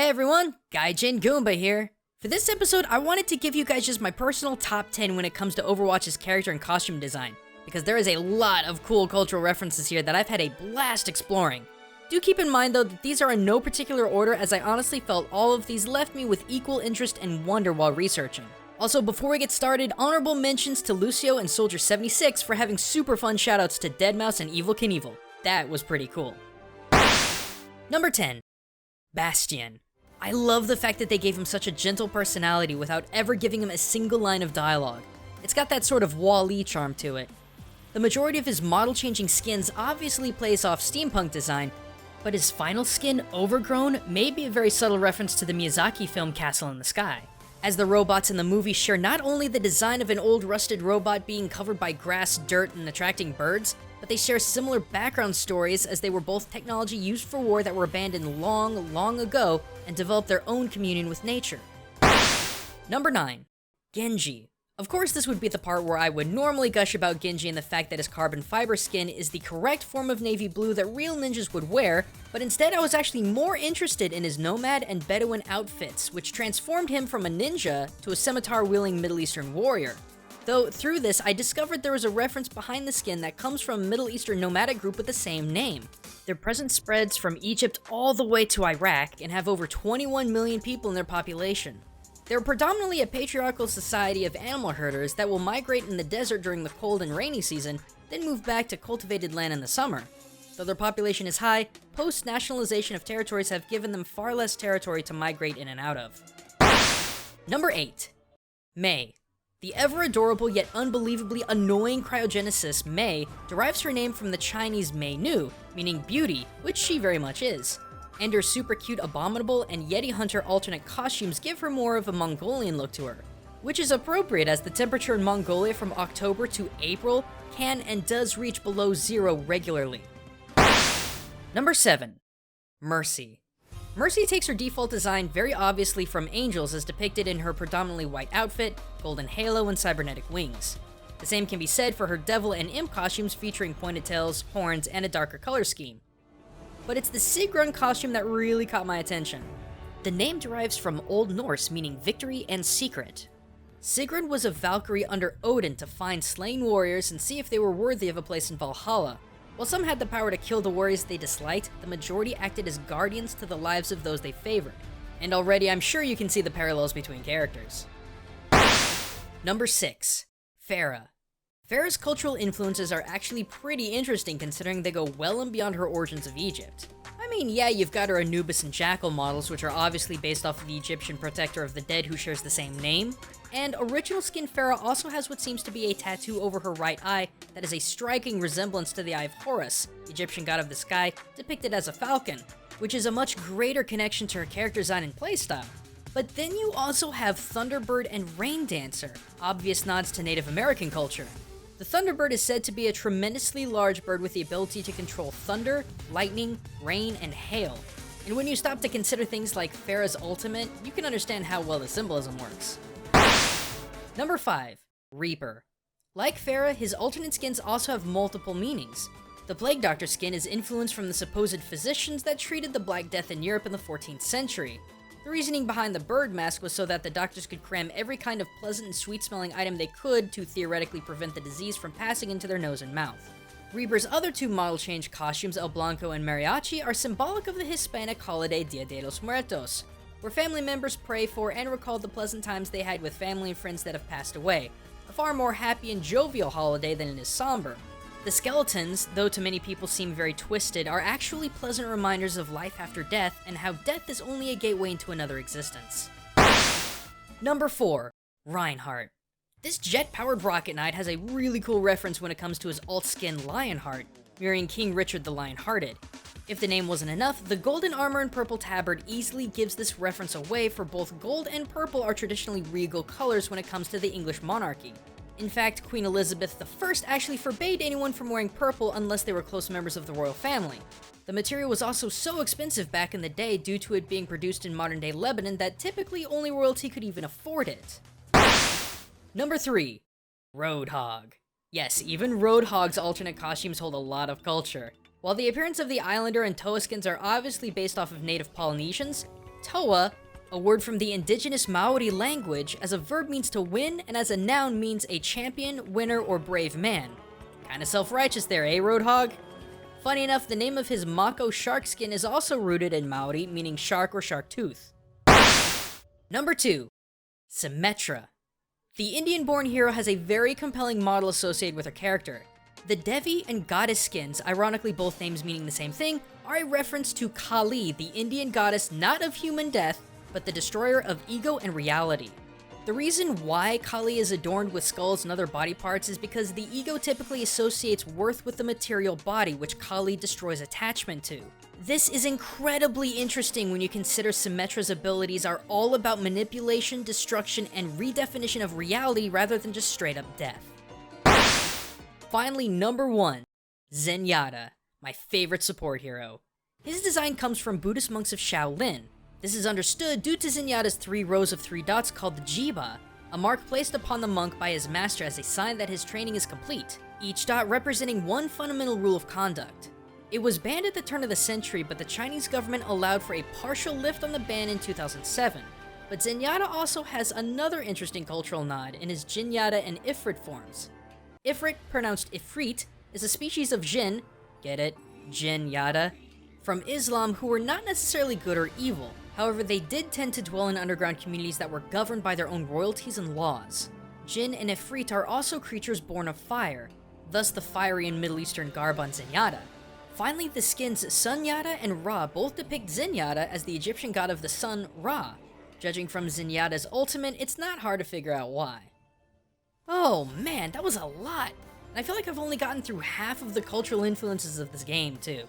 Hey everyone, Gaijin Goombah here. For this episode, I wanted to give you guys just my personal top 10 when it comes to Overwatch's character and costume design, because there is a lot of cool cultural references here that I've had a blast exploring. Do keep in mind though that these are in no particular order, as I honestly felt all of these left me with equal interest and wonder while researching. Also, before we get started, honorable mentions to Lucio and Soldier76 for having super fun shoutouts to Deadmau5 and Evil Knievel. That was pretty cool. Number 10. Bastian. I love the fact that they gave him such a gentle personality without ever giving him a single line of dialogue. It's got that sort of Wall-E charm to it. The majority of his model-changing skins obviously plays off steampunk design, but his final skin, Overgrown, may be a very subtle reference to the Miyazaki film Castle in the Sky, as the robots in the movie share not only the design of an old rusted robot being covered by grass, dirt, and attracting birds, but they share similar background stories as they were both technology used for war that were abandoned long ago and developed their own communion with nature. Number 9. Genji. Of course, this would be the part where I would normally gush about Genji and the fact that his carbon fiber skin is the correct form of navy blue that real ninjas would wear, but instead I was actually more interested in his nomad and Bedouin outfits, which transformed him from a ninja to a scimitar-wielding Middle Eastern warrior. Though, through this, I discovered there was a reference behind the skin that comes from a Middle Eastern nomadic group with the same name. Their presence spreads from Egypt all the way to Iraq and have over 21 million people in their population. They're predominantly a patriarchal society of animal herders that will migrate in the desert during the cold and rainy season, then move back to cultivated land in the summer. Though their population is high, post-nationalization of territories have given them far less territory to migrate in and out of. Number 8. Mei. The ever-adorable yet unbelievably annoying cryogenesis Mei derives her name from the Chinese Mei Nu, meaning beauty, which she very much is. And her super cute Abominable and Yeti Hunter alternate costumes give her more of a Mongolian look to her, which is appropriate as the temperature in Mongolia from October to April can and does reach below 0 regularly. Number 7. Mercy. Mercy takes her default design very obviously from Angels as depicted in her predominantly white outfit, golden halo, and cybernetic wings. The same can be said for her Devil and Imp costumes featuring pointed tails, horns, and a darker color scheme. But it's the Sigrun costume that really caught my attention. The name derives from Old Norse meaning victory and secret. Sigrun was a Valkyrie under Odin to find slain warriors and see if they were worthy of a place in Valhalla. While some had the power to kill the warriors they disliked, the majority acted as guardians to the lives of those they favored. And already I'm sure you can see the parallels between characters. Number 6. Pharah. Pharah's cultural influences are actually pretty interesting considering they go well and beyond her origins of Egypt. I mean, yeah, you've got her Anubis and Jackal models, which are obviously based off of the Egyptian protector of the dead who shares the same name, and original skin Pharah also has what seems to be a tattoo over her right eye that is a striking resemblance to the Eye of Horus, the Egyptian god of the sky, depicted as a falcon, which is a much greater connection to her character design and playstyle. But then you also have Thunderbird and Rain Dancer, obvious nods to Native American culture. The Thunderbird is said to be a tremendously large bird with the ability to control thunder, lightning, rain, and hail. And when you stop to consider things like Pharah's ultimate, you can understand how well the symbolism works. Number 5. Reaper. Like Pharah, his alternate skins also have multiple meanings. The Plague Doctor skin is influenced from the supposed physicians that treated the Black Death in Europe in the 14th century. The reasoning behind the bird mask was so that the doctors could cram every kind of pleasant and sweet-smelling item they could to theoretically prevent the disease from passing into their nose and mouth. Reaper's other two model change costumes, El Blanco and Mariachi, are symbolic of the Hispanic holiday Dia de los Muertos, where family members pray for and recall the pleasant times they had with family and friends that have passed away, a far more happy and jovial holiday than it is somber. The skeletons, though to many people seem very twisted, are actually pleasant reminders of life after death and how death is only a gateway into another existence. Number 4. Reinhardt. This jet-powered Rocket Knight has a really cool reference when it comes to his alt skin Lionheart, mirroring King Richard the Lion-Hearted. If the name wasn't enough, the golden armor and purple tabard easily gives this reference away, for both gold and purple are traditionally regal colors when it comes to the English monarchy. In fact, Queen Elizabeth I actually forbade anyone from wearing purple unless they were close members of the royal family. The material was also so expensive back in the day due to it being produced in modern-day Lebanon that typically only royalty could even afford it. Number 3. Roadhog. Yes, even Roadhog's alternate costumes hold a lot of culture. While the appearance of the Islander and Toa skins are obviously based off of native Polynesians, Toa, a word from the indigenous Maori language, as a verb means to win, and as a noun means a champion, winner, or brave man. Kinda self-righteous there, eh, Roadhog? Funny enough, the name of his Mako shark skin is also rooted in Maori, meaning shark or shark tooth. Number 2. Symmetra. The Indian-born hero has a very compelling model associated with her character. The Devi and Goddess skins, ironically both names meaning the same thing, are a reference to Kali, the Indian goddess not of human death, but the destroyer of ego and reality. The reason why Kali is adorned with skulls and other body parts is because the ego typically associates worth with the material body, which Kali destroys attachment to. This is incredibly interesting when you consider Symmetra's abilities are all about manipulation, destruction, and redefinition of reality rather than just straight up death. Finally, number 1, Zenyatta, my favorite support hero. His design comes from Buddhist monks of Shaolin. This is understood due to Zenyatta's 3 rows of 3 dots called the Jiba, a mark placed upon the monk by his master as a sign that his training is complete, each dot representing one fundamental rule of conduct. It was banned at the turn of the century, but the Chinese government allowed for a partial lift on the ban in 2007. But Zenyatta also has another interesting cultural nod in his Zenyatta and Ifrit forms. Ifrit, pronounced Ifrit, is a species of jinn, get it, Zenyatta, from Islam who were not necessarily good or evil. However, they did tend to dwell in underground communities that were governed by their own royalties and laws. Jinn and Ifrit are also creatures born of fire, thus the fiery and Middle Eastern garb on Zenyatta. Finally, the skins Sunyatta and Ra both depict Zenyatta as the Egyptian god of the sun, Ra. Judging from Zenyatta's ultimate, it's not hard to figure out why. Oh man, that was a lot! And I feel like I've only gotten through half of the cultural influences of this game, too.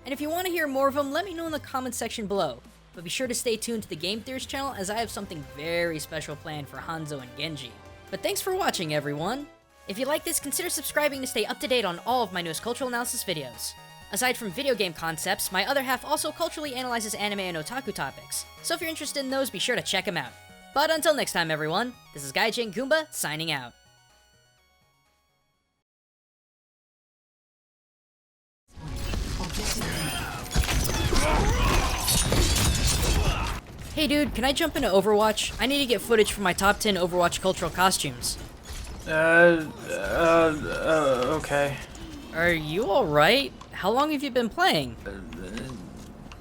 And if you want to hear more of them, let me know in the comments section below. But be sure to stay tuned to the Game Theorist channel as I have something very special planned for Hanzo and Genji. But thanks for watching, everyone! If you like this, consider subscribing to stay up to date on all of my newest cultural analysis videos. Aside from video game concepts, my other half also culturally analyzes anime and otaku topics, so if you're interested in those, be sure to check them out. But until next time, everyone, this is Gaijin Goombah, signing out. Hey dude, can I jump into Overwatch? I need to get footage for my top 10 Overwatch cultural costumes. Okay. Are you alright? How long have you been playing?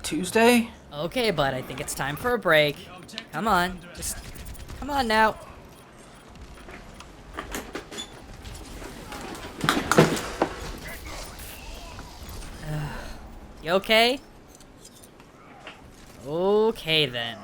Tuesday? Okay, bud, I think it's time for a break. Come on, just come on now. You okay? Okay then.